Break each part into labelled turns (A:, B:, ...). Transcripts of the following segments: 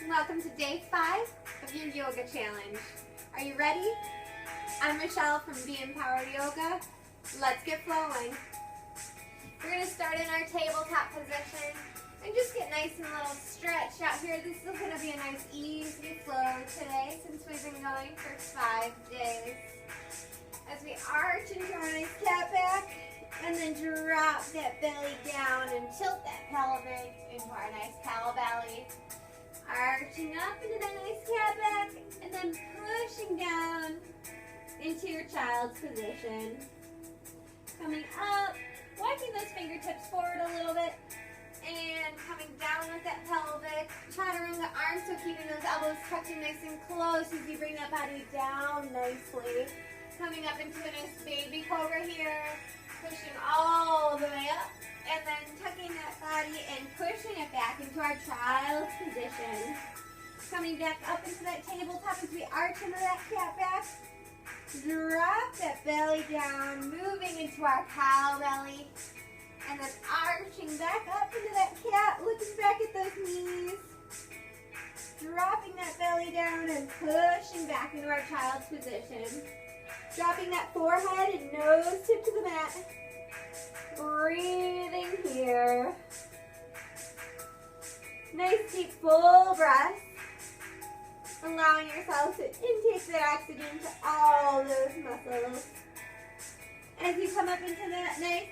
A: Welcome to day 5 of your yoga challenge. Are you ready? I'm Michelle from Be Empowered Yoga. Let's get flowing. We're going to start in our tabletop position and just get nice and little stretch out here. This is going to be a nice easy flow today since we've been going for 5 days. As we arch into our nice cat back and then drop that belly down and tilt that pelvic into our nice cow belly. Arching up into that nice cat back and then pushing down into your child's position. Coming up, walking those fingertips forward a little bit and coming down with that pelvic. Chaturanga arms, so keeping those elbows tucked in nice and close as you bring that body down nicely. Coming up into a nice baby cobra here, pushing all the way up. And then tucking that body and pushing it back into our child's position. Coming back up into that tabletop as we arch into that cat back. Drop that belly down, moving into our cow belly. And then arching back up into that cat, looking back at those knees. Dropping that belly down and pushing back into our child's position. Dropping that forehead and nose tip to the mat. Breathing here. Nice deep full breath. Allowing yourself to intake that oxygen to all those muscles. As you come up into that nice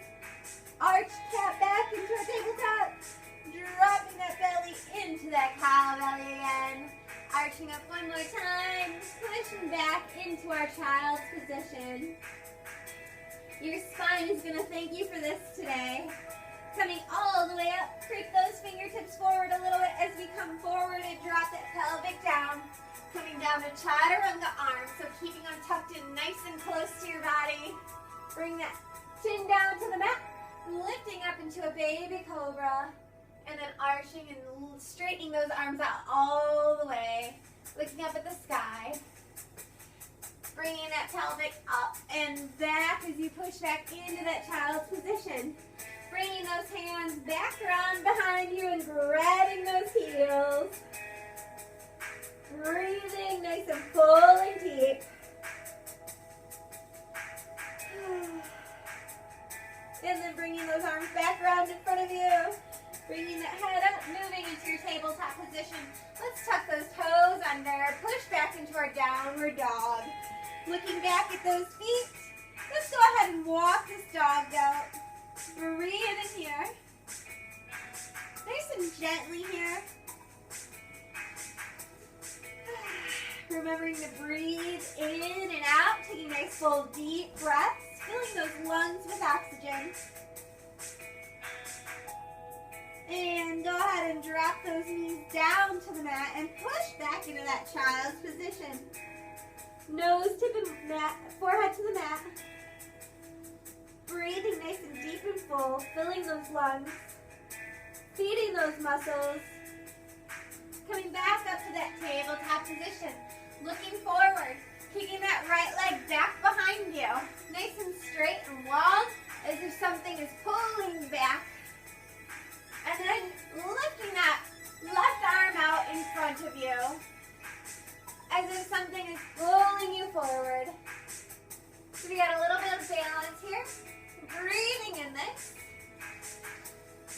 A: arched cat back into our tabletop, dropping that belly into that cow belly again. Arching up one more time, pushing back into our child's position. Your spine is going to thank you for this today. Coming all the way up, creep those fingertips forward a little bit as we come forward and drop that pelvic down. Coming down to chaturanga arms, so keeping them tucked in nice and close to your body. Bring that chin down to the mat, lifting up into a baby cobra, and then arching and straightening those arms out all the way, looking up at the sky. Bringing that pelvic up and back as you push back into that child's position. Bringing those hands back around behind you and grabbing those heels. Breathing nice and full and deep. And then bringing those arms back around in front of you. Bringing that head up, moving into your tabletop position. Let's tuck those toes under, push back into our downward dog. Looking back at those feet, let's go ahead and walk this dog out. Breathe in here. Nice and gently here. Remembering to breathe in and out, taking nice full deep breaths, filling those lungs with oxygen. And go ahead and drop those knees down to the mat and push back into that child's position. Nose to the mat, forehead to the mat. Breathing nice and deep and full, filling those lungs, feeding those muscles. Coming back up to that tabletop position. Looking forward, kicking that right leg back behind you. Nice and straight and long, as if something is pulling back. And then lifting that left arm out in front of you, as if something is pulling you forward. So we got a little bit of balance here. Breathing in this.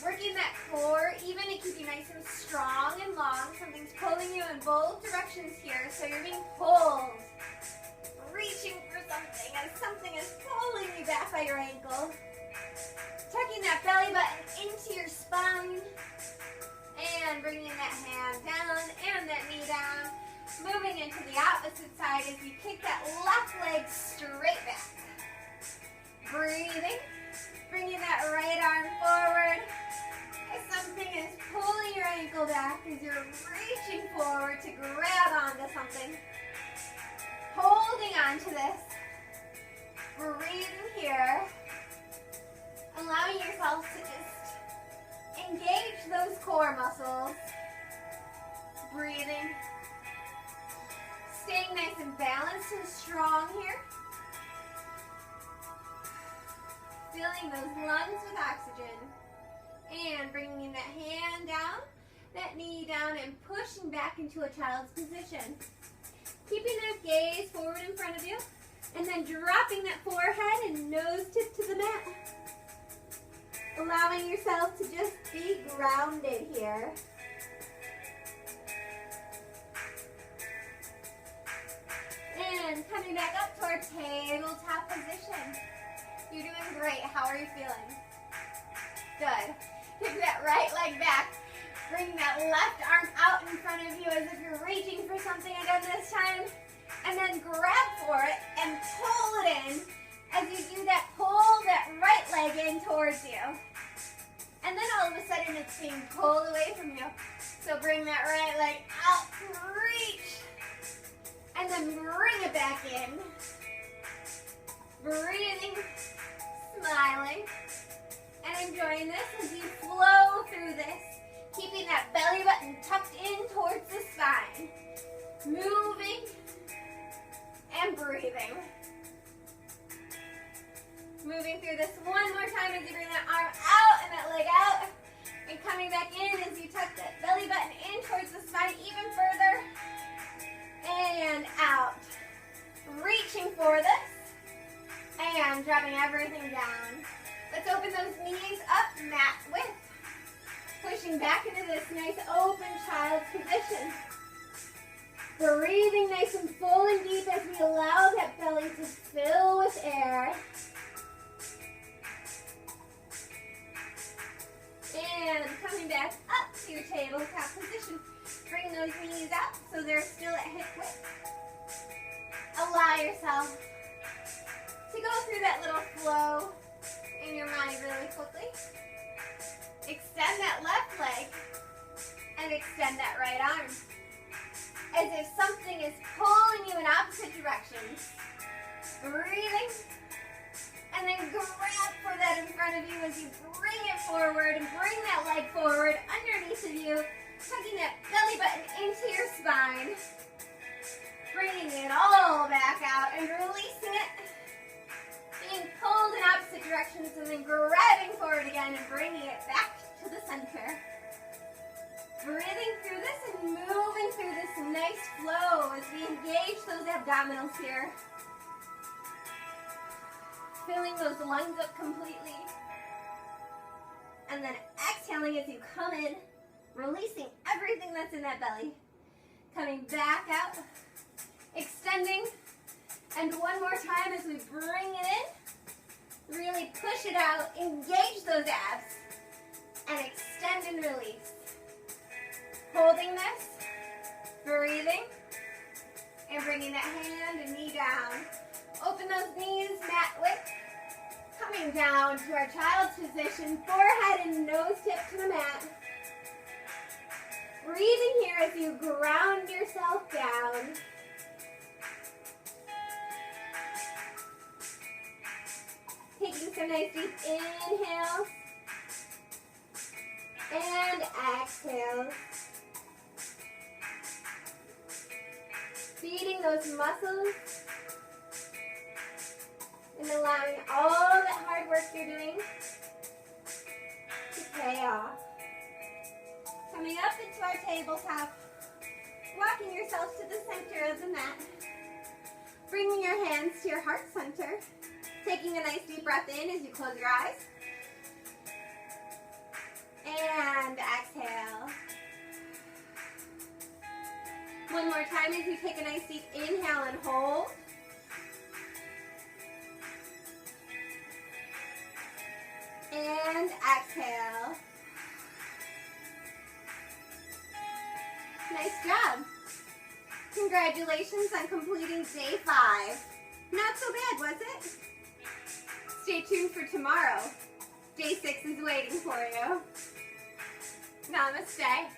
A: Working that core, even to keep you nice and strong and long. Something's pulling you in both directions here, so you're being pulled. Reaching for something, as something is pulling you back by your ankle. Tucking that belly button into your spine. And bringing that hand down and that knee down. Moving into the opposite side as you kick that left leg straight back. Breathing. Bringing that right arm forward. As something is pulling your ankle back as you're reaching forward to grab onto something. Holding on to this. Breathing here. Allowing yourself to just engage those core muscles. Breathing. Staying nice and balanced and strong here. Filling those lungs with oxygen. And bringing that hand down that knee down and pushing back into a child's position. Keeping that gaze forward in front of you, and then dropping that forehead and nose tip to the mat. Allowing yourself to just be grounded here. And coming back up to our tabletop position. You're doing great. How are you feeling? Good. Kick that right leg back. Bring that left arm out in front of you as if you're reaching for something again this time. And then grab for it and pull it in. As you do that, pull that right leg in towards you. And then all of a sudden it's being pulled away from you. So bring that right leg out, reach. And then bring it back in. Breathing, smiling, and enjoying this as you flow through this. Keeping that belly button tucked in towards the spine. Moving and breathing. Moving through this one more time as you bring that arm out and that leg out. And coming back in as you tuck that belly button in towards the spine even further. And out. Reaching for this. And dropping everything down. Let's open those knees up, mat width. Pushing back into this nice open child's position. Breathing nice and full and deep as we allow that belly to fill with air. And coming back up to your tabletop position. Bring those knees up so they're still at hip width. Allow yourself to go through that little flow in your mind really quickly. Extend that left leg and extend that right arm. As if something is pulling you in opposite directions. Breathing. And then grab for that in front of you as you bring it forward and bring that leg forward underneath of you. Tucking that belly button into your spine. Bringing it all back out and releasing it. Being pulled in opposite directions and then grabbing forward again and bringing it back to the center. Breathing through this and moving through this nice flow as we engage those abdominals here. Filling those lungs up completely. And then exhaling as you come in, releasing everything that's in that belly. Coming back out, extending. And one more time as we bring it in. Really push it out, engage those abs. And extend and release. Holding this, breathing, and bringing that hand and knee down. Open those knees, mat width. Coming down to our child's position, forehead and nose tip to the mat. Breathing here as you ground yourself down. Taking some nice deep inhales and exhales. Feeding those muscles and allowing all that hard work you're doing to pay off. Coming up into our tabletop, walking yourself to the center of the mat. Bringing your hands to your heart center. Taking a nice deep breath in as you close your eyes. And exhale. One more time as you take a nice deep inhale and hold. And exhale. Nice job. Congratulations on completing day 5. Not so bad, was it? Stay tuned for tomorrow. Day 6 is waiting for you. Namaste.